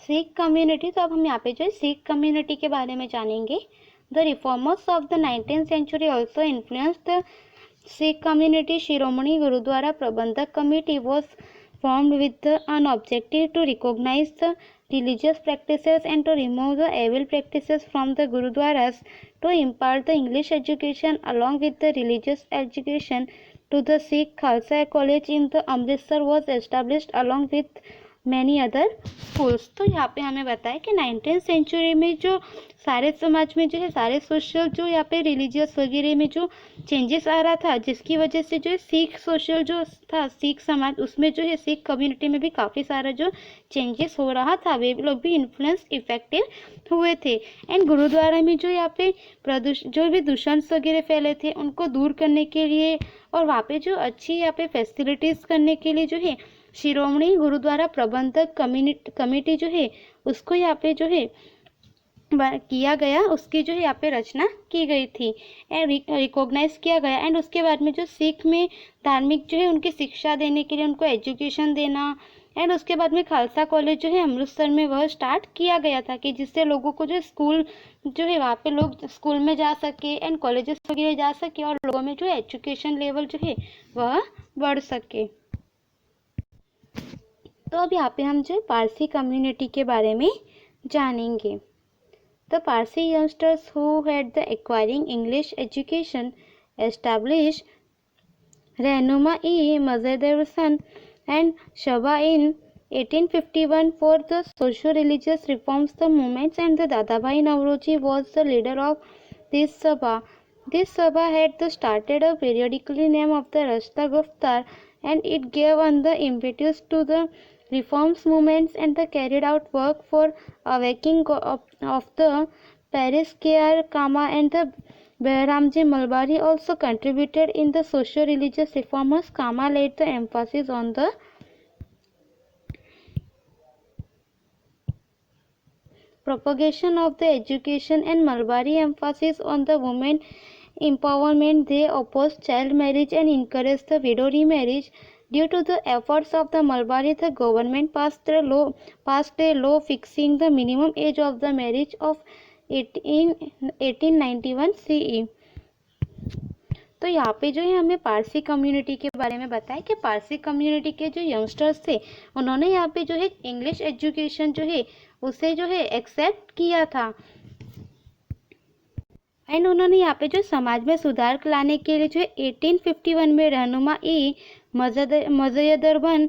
Sikh community. तो अब हम यहाँ पे जो है सिख कम्युनिटी के बारे में जानेंगे। The reformers of the 19th century also influence the Sikh community. Shiromani Gurdwara Prabandhak Committee was formed with an objective to recognize the religious practices and to remove the evil practices from the gurudwaras, to impart the English education along with the religious education to the Sikh. Khalsa College in the Amritsar was established along with many other schools. तो यहाँ पे हमें बताया कि 19th century में जो सारे समाज में जो है सारे सोशल जो यहाँ पे रिलीजियस वगैरह में जो चेंजेस आ रहा था, जिसकी वजह से जो है सिख सोशल जो था सिख समाज, उसमें जो है सिख कम्युनिटी में भी काफ़ी सारा जो चेंजेस हो रहा था, वे लोग भी इन्फ्लुएंस इफेक्टिव हुए थे। एंड गुरुद्वारा में जो यहाँ पे जो भी दूषण वगैरह फैले थे उनको दूर करने के लिए और वहाँ पे जो अच्छी यहाँ पे फैसिलिटीज़ करने के लिए जो है शिरोमणि गुरुद्वारा प्रबंधक कमेटी जो है उसको यहाँ पे जो है किया गया, उसकी जो है यहाँ पे रचना की गई थी एंड रिकॉग्नाइज किया गया। एंड उसके बाद में जो सिख में धार्मिक जो है उनकी शिक्षा देने के लिए उनको एजुकेशन देना, एंड उसके बाद में खालसा कॉलेज जो है अमृतसर में वह स्टार्ट किया गया था कि जिससे लोगों को जो स्कूल जो है वहाँ पे लोग स्कूल में जा सके एंड कॉलेजेस वगैरह जा सके और लोगों में जो एजुकेशन लेवल जो है वह बढ़ सके। तो अब यहाँ पे हम जो पारसी कम्युनिटी के बारे में जानेंगे। The Parsi youngsters who had the acquiring English education establish Rahnumai Mazdayasnan and Sabha in 1851 for the socio religious reforms the movements and the Dadabhai Naoroji was the leader of this Sabha. This Sabha had started a periodically name of the Rashta Guftar, and it gave on the impetus to the reforms movements and the carried out work for awakening of the Paris K.R. Kama and the Behramji Malbari also contributed in the socio-religious reformers. Kama laid the emphasis on the propagation of the education and Malbari emphasis on the women empowerment. They opposed child marriage and encouraged the widow remarriage. Due to the efforts of the Malbari, the government passed a law fixing the minimum age of the marriage of 1891 CE. तो यहाँ पे जो है हमें Parsi community के बारे में बताया कि पारसी कम्युनिटी के जो यंगस्टर्स थे उन्होंने यहाँ पे जो है इंग्लिश एजुकेशन जो है उसे जो है एक्सेप्ट किया था एंड उन्होंने यहाँ पे जो समाज में सुधार लाने के लिए जो 1851 में रहनुमा ई मज़दरबन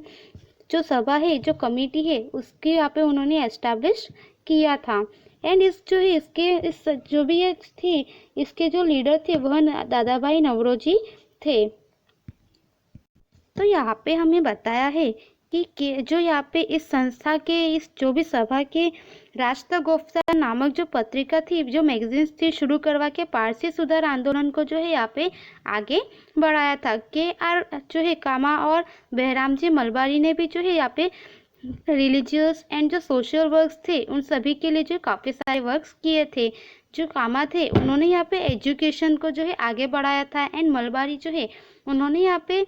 जो सभा है जो कमेटी है उसके यहाँ पे उन्होंने एस्टैब्लिश किया था। एंड इस जो भी ये थी इसके जो लीडर थे वह दादाभाई नवरोजी थे। तो यहाँ पे हमें बताया है कि जो यहाँ पे इस संस्था के इस जो भी सभा के राष्ट्र गुफ्ता नामक जो पत्रिका थी जो मैगजीन्स थी शुरू करवा के पारसी सुधार आंदोलन को जो है यहाँ पे आगे बढ़ाया था। K.R. जो है कामा और बहरामजी मलबारी ने भी जो है यहाँ पे रिलीजियस एंड जो सोशल वर्क्स थे उन सभी के लिए जो काफ़ी सारे वर्क्स किए थे। जो कामा थे उन्होंने यहाँ पे एजुकेशन को जो है आगे बढ़ाया था एंड मलबारी जो है उन्होंने यहाँ पे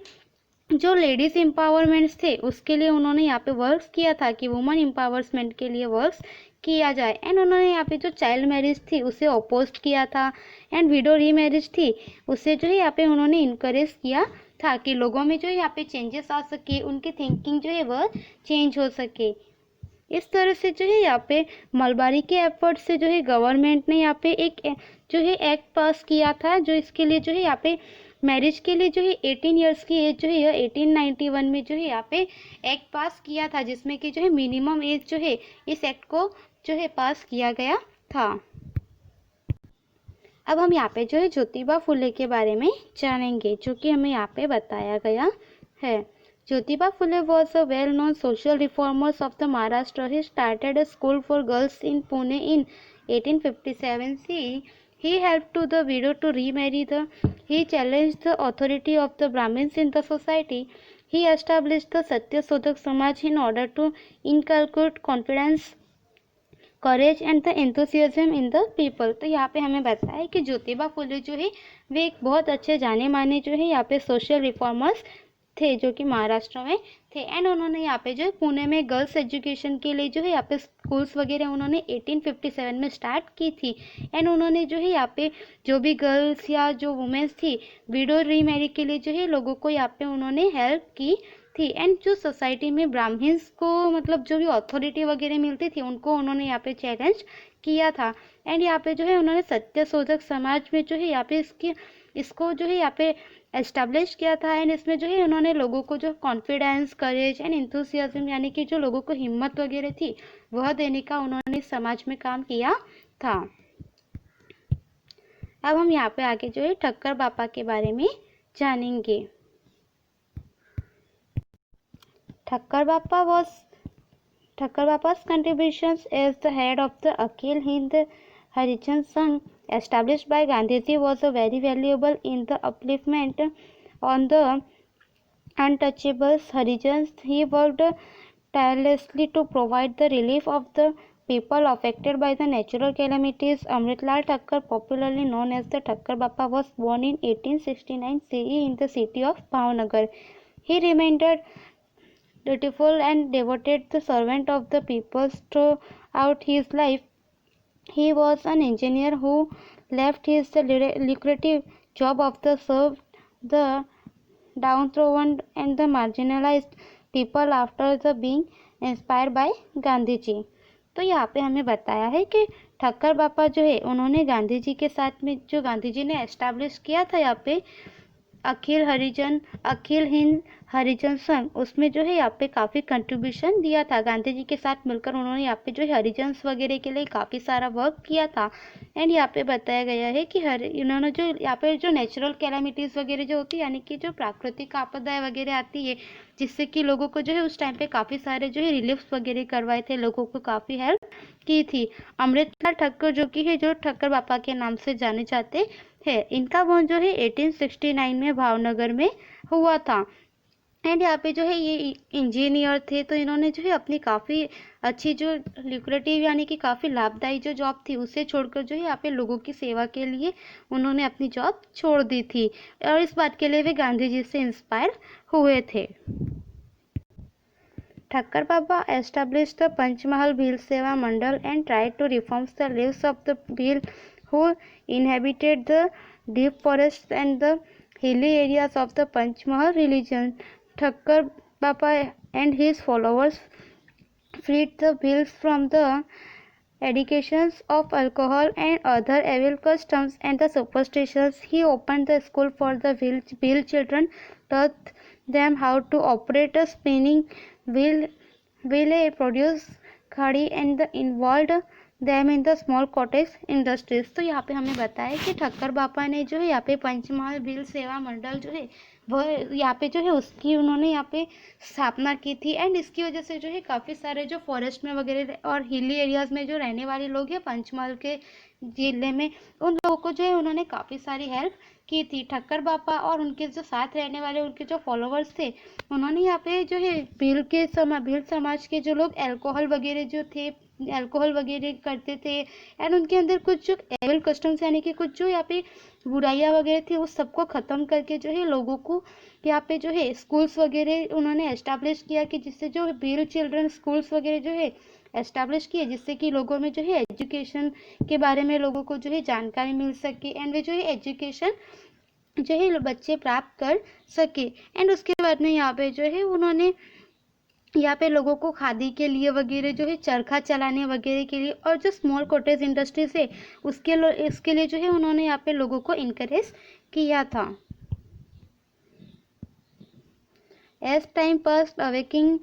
जो लेडीज़ एम्पावरमेंट्स थे उसके लिए उन्होंने यहाँ पे वर्क्स किया था कि वुमेन एम्पावरमेंट के लिए वर्क्स किया जाए। एंड उन्होंने यहाँ पे जो चाइल्ड मैरिज थी उसे अपोज किया था एंड विडो रीमैरिज थी उसे जो है यहाँ पे उन्होंने इनकरेज किया था कि लोगों में जो है यहाँ पे चेंजेस आ सके, उनकी थिंकिंग जो है वह चेंज हो सके। इस तरह से जो है यहाँ पे मलबारी के एफर्ट से जो है गवर्नमेंट ने यहाँ पे एक जो है एक्ट पास किया था जो इसके लिए जो है यहाँ पे मैरिज के लिए जो है 18 इयर्स की एज जो है यह 1891 में जो है यहाँ पे एक्ट पास किया था जिसमें कि जो है मिनिमम एज जो है इस एक्ट को जो है पास किया गया था। अब हम यहाँ पे जो है ज्योतिबा फुले के बारे में जानेंगे जो कि हमें यहाँ पे बताया गया है। Jyotiba Phule was a well-known social reformers of the Maharashtra. He started a school for girls in Pune in 1857 CE. He helped to the widow to remarry he challenged the authority of the Brahmins in the society. He established the Satya Sodhak Samaj in order to inculcate confidence, courage and the enthusiasm in the people. तो यहाँ पे हमें बताया है कि ज्योतिबा फुले जो है वे एक बहुत अच्छे जाने माने जो है यहाँ पे सोशल रिफॉर्मर्स थे जो कि महाराष्ट्र में थे। एंड उन्होंने यहाँ पे जो है पुणे में गर्ल्स एजुकेशन के लिए जो है यहाँ पे स्कूल्स वगैरह उन्होंने 1857 में स्टार्ट की थी। एंड उन्होंने जो है यहाँ पे जो भी गर्ल्स या जो वुमेन्स थी विडो रीमैरी के लिए जो है लोगों को यहाँ पे उन्होंने हेल्प की थी। एंड जो सोसाइटी में ब्राह्मण्स को मतलब जो भी अथॉरिटी वगैरह मिलती थी उनको उन्होंने यहाँ पे चैलेंज किया था। एंड यहाँ पे जो है उन्होंने सत्य शोधक समाज में जो है यहाँ पे इसको जो है यहाँ पे एस्टेब्लिश किया था। एंड इसमें जो है उन्होंने लोगों को जो कॉन्फिडेंस, करेज एंड इंथुसियाज्म यानी कि जो लोगों को हिम्मत वगैरह थी वह देने का उन्होंने समाज में काम किया था। अब हम यहाँ पे आगे जो है ठक्कर बापा के बारे में जानेंगे। Thakkar Bapa's contributions as the head of the Akhil Hind Harijan Sangh established by Gandhiji was very valuable in the upliftment on the untouchables Harijans. He worked tirelessly to provide the relief of the people affected by the natural calamities. Amritlal Thakkar, popularly known as the Thakkar Bapa, was born in 1869 CE in the city of Bhavnagar. He remained dutiful and devoted the servant of the people throughout his life. He was an engineer who left his lucrative job of the served the downtrodden and the marginalized people after the being inspired by Gandhi ji. तो यहाँ पे हमें बताया है कि ठक्कर बापा जो है उन्होंने गांधी जी के साथ में जो गांधी जी ने एस्टैब्लिश किया था यहाँ पे अखिल हिंद हरिजन संघ, उसमें जो है यहाँ पे काफ़ी कंट्रीब्यूशन दिया था। गांधी जी के साथ मिलकर उन्होंने यहाँ पे जो है हरिजन्स वगैरह के लिए काफ़ी सारा वर्क किया था। एंड यहाँ पे बताया गया है कि इन्होंने जो यहाँ पे जो नेचुरल कैलामिटीज़ वगैरह जो होती है यानी कि जो प्राकृतिक आपदाएं वगैरह आती है जिससे कि लोगों को जो है उस टाइम पे काफ़ी सारे जो है रिलीफ वगैरह करवाए थे, लोगों को काफ़ी हेल्प की थी। अमृतलाल ठक्कर जो कि है जो ठक्कर बापा के नाम से जाने जाते है, इनका बर्थ जो है 1869 में भावनगर में हुआ था। एंड यहाँ पे जो है ये इंजीनियर थे, तो इन्होंने जो है अपनी काफ़ी अच्छी जो ल्यूक्रेटिव यानी कि काफ़ी लाभदायी जो जॉब थी उसे छोड़कर जो है यहाँ पे लोगों की सेवा के लिए उन्होंने अपनी जॉब छोड़ दी थी और इस बात के लिए वे गांधी जी से इंस्पायर हुए थे। ठक्कर बाबा established the Panchmahal Bhil Seva Mandal and tried to reform the lives of the Bhil who inhabited the deep forests and the hilly areas of the Panchmahal region. Thakkar Bapa and his followers freed the Bhils from the addictions of alcohol and other evil customs and the superstitions. He opened the school for the Bhil children, taught them how to operate a spinning wheel, produce khadi and involved them in the small cottage industries। तो यहाँ पे हमें बताया कि ठक्कर बापा ने जो है यहाँ पे पंचमहल भील सेवा मंडल जो है वह यहाँ पे जो है उसकी उन्होंने यहाँ पे स्थापना की थी। एंड इसकी वजह से जो है काफ़ी सारे जो फॉरेस्ट में वगैरह और हिली एरियाज़ में जो रहने वाले लोग हैं पंचमहल के जिले में, उन लोगों को जो है उन्होंने काफ़ी सारी हेल्प की थी। ठक्कर बापा और उनके जो साथ रहने वाले उनके जो फॉलोवर्स थे उन्होंने यहाँ पे जो है भील समाज के जो लोग अल्कोहल वगैरह करते थे एंड उनके अंदर कुछ जो एविल कस्टम्स यानी कि कुछ जो यहाँ पे बुराइयाँ वगैरह थी उस सबको ख़त्म करके जो है लोगों को यहाँ पे जो है स्कूल्स वगैरह उन्होंने एस्टैब्लिश किया कि जिससे जो भील चिल्ड्रन स्कूल्स वगैरह जो है एस्टैब्लिश किए जिससे कि लोगों में जो है एजुकेशन के बारे में लोगों को जो है जानकारी मिल सके एंड वे जो है एजुकेशन जो है बच्चे प्राप्त कर सके। एंड उसके बाद में यहाँ पे जो है उन्होंने यहाँ पे लोगों को खादी के लिए वगैरह जो है चरखा चलाने वगैरह के लिए और जो स्मॉल कॉटेज इंडस्ट्रीज है इसके लिए जो है उन्होंने यहाँ पे लोगों को इनकरेज किया था। As time passed, awakening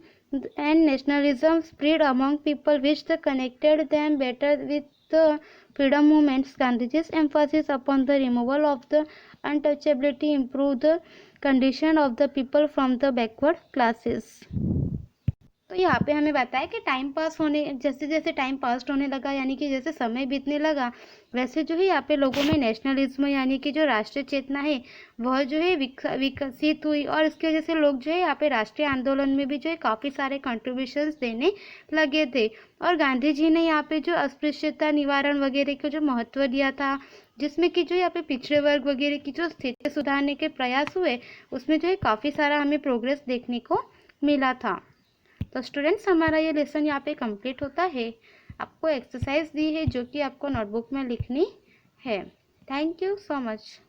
and nationalism spread among people, which connected them better with the freedom movements. Gandhiji's emphasis upon the removal of the untouchability improved the condition of the people from the backward classes. तो यहाँ पे हमें बताया कि time pass होने जैसे जैसे time pass होने लगा यानी कि जैसे समय बीतने लगा वैसे जो है यहाँ पे लोगों में नेशनलिज्म यानी कि जो राष्ट्रीय चेतना है वह जो है विकसित हुई और इसकी वजह से लोग जो है यहाँ पे राष्ट्रीय आंदोलन में भी जो है काफ़ी सारे कंट्रीब्यूशंस देने लगे थे। और गांधी जी ने यहाँ पे जो अस्पृश्यता निवारण वगैरह को जो महत्व दिया था जिसमें कि जो यहाँ पे पिछड़े वर्ग वगैरह की जो स्थिति सुधारने के प्रयास हुए उसमें जो है काफ़ी सारा हमें प्रोग्रेस देखने को मिला था। तो स्टूडेंट्स, हमारा ये लेसन यहाँ पे कंप्लीट होता है। आपको एक्सरसाइज दी है जो कि आपको नोटबुक में लिखनी है। Thank you so much.